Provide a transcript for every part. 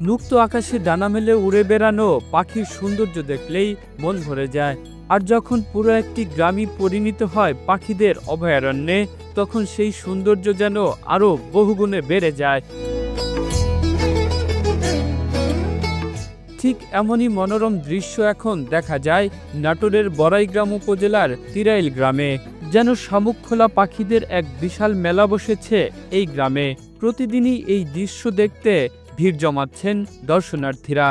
মুক্ত আকাশে ডানা মেলে উড়ে বেড়ানো পাখির সৌন্দর্য দেখলেই মন ভরে যায়। আর যখন পুরো একটি গ্রামই পরিণত হয় পাখিদের অভয়ারণ্যে, তখন সেই সৌন্দর্য যেন আরো বহুগুণে বেড়ে যায়। ঠিক এমনই মনোরম দৃশ্য এখন দেখা যায় নাটোরের বড়াইগ্রাম উপজেলার তিরাইল গ্রামে। যেন শামুকখোলা পাখিদের এক বিশাল মেলা বসেছে এই গ্রামে। প্রতিদিনই এই দৃশ্য দেখতে ভিড় জমাচ্ছেন দর্শনার্থীরা।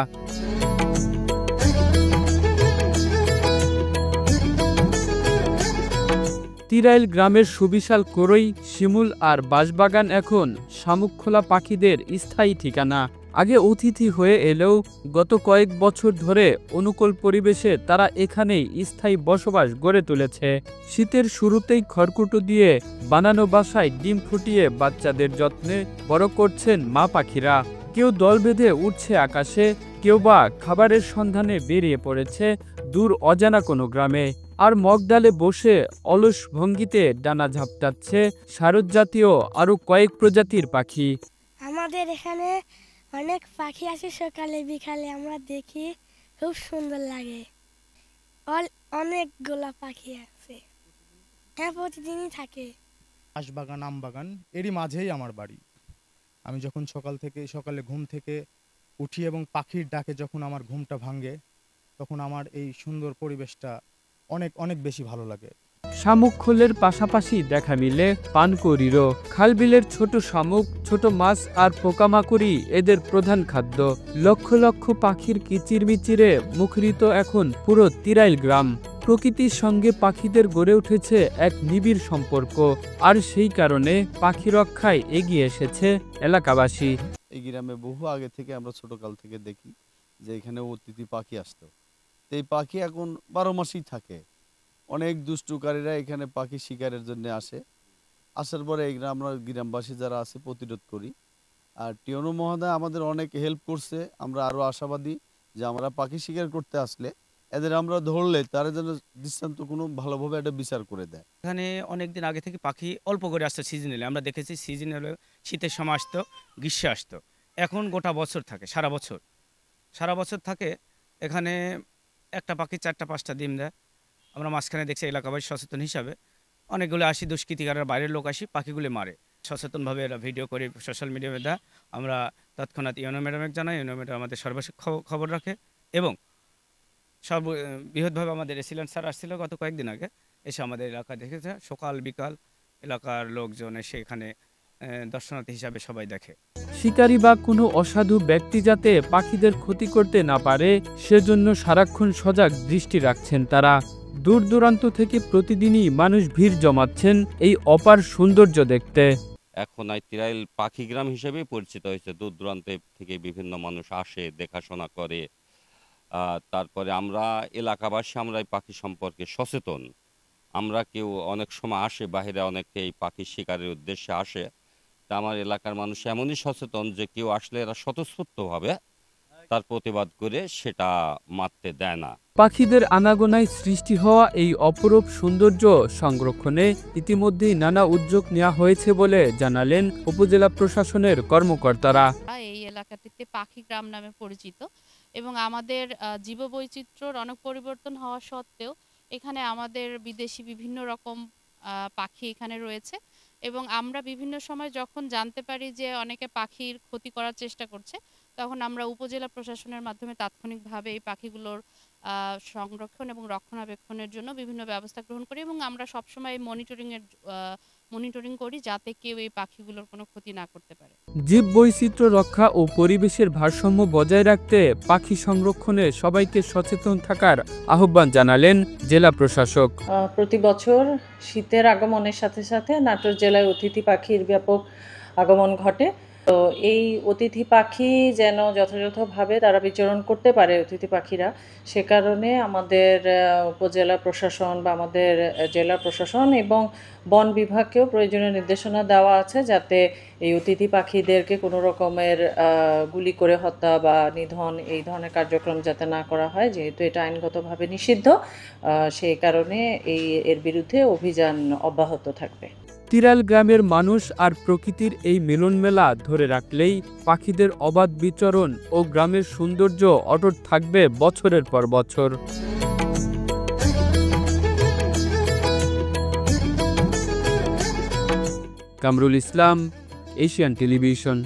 তিরাইল গ্রামের সুবিশাল করই, শিমুল আর বাঁশবাগান এখন শামুকখোলা পাখিদের স্থায়ী ঠিকানা। আগে অতিথি হয়ে এলেও গত কয়েক বছর ধরে অনুকূল পরিবেশে তারা এখানেই স্থায়ী বসবাস গড়ে তুলেছে। শীতের শুরুতেই খড়কুটো দিয়ে বানানো বাসায় ডিম ফুটিয়ে বাচ্চাদের যত্নে বড় করছেন মা পাখিরা। কেউ দল বেঁধে উঠছে আকাশে, কেউ বা খাবারের সন্ধানে বেরিয়ে পড়েছে দূর অজানা কোনো গ্রামে। আর মগডালে বসে অলস ভঙ্গিতে ডানা ঝাপটাচ্ছে শারদ জাতীয় আরো কয়েক প্রজাতির পাখি। আমাদের এখানে অনেক পাখি আছে, সকালে বিকালে আমরা দেখি, খুব সুন্দর লাগে। অনেকগুলা পাখি আছে, হ্যাঁ প্রতিদিনই থাকে। বাঁশবাগান, আমবাগান এরই মাঝেই আমার বাড়ি। আমি যখন সকালে ঘুম থেকে উঠি এবং পাখির ডাকে যখন আমার ঘুমটা ভাঙে, তখন আমার এই সুন্দর পরিবেশটা অনেক অনেক বেশি ভালো লাগে। শামুকখোলের পাশাপাশি দেখা মিলে পানকৌড়িরও। খালবিলের ছোট শামুক, ছোট মাছ আর পোকামাকড়ি এদের প্রধান খাদ্য। লক্ষ লক্ষ পাখির কিচিরমিচিরে মুখরিত এখন পুরো তিরাইল গ্রাম। প্রকৃতির সঙ্গে পাখিদের গড়ে উঠেছে এক নিবিড় সম্পর্ক, আর সেই কারণে পাখি রক্ষায় এগিয়ে এসেছে এলাকাবাসী। এই গ্রামে বহু আগে থেকে আমরা ছোটকাল থেকে দেখি যে এখানে অতিথি পাখি আসতো। এই পাখি এখন 12 মাসই থাকে। অনেক দুষ্টুকারীরা এখানে পাখি শিকারের জন্য আসে। আসার পরে আমরা গ্রামবাসী যারা আছে প্রতিরোধ করি। আর টিওনো মহোদয় আমাদের অনেক হেল্প করছে। আমরা আরও আশাবাদী যে আমরা পাখি শিকার করতে আসলে এদের আমরা ধরলে তারা যেন দৃষ্টান্ত কোনো ভালোভাবে একটা বিচার করে দেয়। এখানে অনেকদিন আগে থেকে পাখি অল্প করে আসতো সিজনালি। আমরা দেখেছি সিজনালি শীতের সময় আসতো, গ্রীষ্মে আসতো। এখন গোটা বছর থাকে, সারা বছর থাকে। এখানে একটা পাখি 4টা-5টা ডিম দেয়। আমরা মাঝখানে দেখছি এলাকাবাসী সচেতন হিসাবে অনেকগুলো আসি, দুষ্কৃতিকাররা বাইরের লোক আসি পাখিগুলি মারে। সচেতনভাবে এরা ভিডিও করে সোশ্যাল মিডিয়ায় দেয়। আমরা তৎক্ষণাৎ ইউনো ম্যাডামকে জানাই, ইউনো ম্যাডাম আমাদের সর্বশেষ খবর রাখে। এবং বৃহৎভাবে আমাদের রেসিডেন্ট স্যার আসছিল গত কয়েকদিন আগে, এসে আমাদের এলাকা দেখেছে। সকাল বিকাল এলাকার লোকজন এসে এখানে দর্শনার্থী হিসাবে সবাই দেখে। শিকারী বা কোনো অসাধু ব্যক্তি যাতে পাখিদের ক্ষতি করতে না পারে সেজন্য সারাক্ষণ সজাগ দৃষ্টি রাখছেন তারা। দূর দূরান্ত থেকে প্রতিদিনই মানুষ ভিড় জমাচ্ছেন এই অপার সৌন্দর্য দেখতে। এখন তিরাইল পাখি গ্রাম হিসেবে পরিচিত হয়েছে। দূর দূরান্ত থেকে বিভিন্ন মানুষ আসে, দেখাশোনা করে। তারপরে আমরা এলাকাবাসী আমরা এই পাখি সম্পর্কে সচেতন। আমরা কেউ অনেক সময় আসে বাইরে, অনেকে এই পাখি শিকারের উদ্দেশ্যে আসে। তা আমার এলাকার মানুষ এমনই সচেতন যে কেউ আসলে এরা স্বতঃস্ফূর্তভাবে তার প্রতিবাদ করে সেটা মারতে দেয় না। পাখিদের আনাগোনায় সৃষ্টি হওয়া এই অপরূপ সৌন্দর্য সংরক্ষণে ইতিমধ্যেই নানা উদ্যোগ নেওয়া হয়েছে বলে জানালেন উপজেলা প্রশাসনের কর্মকর্তারা। এই এলাকাটিতে পাখি গ্রাম নামে পরিচিত এবং আমাদের জীববৈচিত্র্যর অনেক পরিবর্তন হওয়া সত্ত্বেও এখানে আমাদের বিদেশি বিভিন্ন রকম পাখি এখানে রয়েছে। এবং আমরা বিভিন্ন সময় যখন জানতে পারি যে অনেকে পাখির ক্ষতি করার চেষ্টা করছে, তখন আমরা উপজেলা প্রশাসনের মাধ্যমে তাৎক্ষণিকভাবে এই পাখিগুলোর সংরক্ষণ এবং রক্ষণাবেক্ষণের জন্য বিভিন্ন ব্যবস্থা গ্রহণ করি এবং আমরা সবসময় মনিটরিং করি যাতে কেউ এই পাখিগুলোর কোনো ক্ষতি না করতে পারে। জীব বৈচিত্র্য রক্ষা ও পরিবেশের ভারসাম্য বজায় রাখতে পাখি সংরক্ষণে সবাইকে সচেতন থাকার আহ্বান জানালেন জেলা প্রশাসক। প্রতি বছর শীতের আগমনের সাথে সাথে নাটোর জেলায় অতিথি পাখির ব্যাপক আগমন ঘটে। তো এই অতিথি পাখি যেন যথাযথভাবে তারা বিচরণ করতে পারে অতিথি পাখিরা, সে কারণে আমাদের উপজেলা প্রশাসন বা আমাদের জেলা প্রশাসন এবং বন বিভাগকেও প্রয়োজনীয় নির্দেশনা দেওয়া আছে যাতে এই অতিথি পাখিদেরকে কোনো রকমের গুলি করে হত্যা বা নিধন এই ধরনের কার্যক্রম যাতে না করা হয়, যেহেতু এটা আইনগতভাবে নিষিদ্ধ। সেই কারণে এর বিরুদ্ধে অভিযান অব্যাহত থাকবে। তিরাল গ্রামের মানুষ আর প্রকৃতির এই মিলন মেলা ধরে রাখলেই পাখিদের অবাধ বিচরণ ও গ্রামের সৌন্দর্য অটুট থাকবে বছরের পর বছর। Kamrul Islam, Asian television.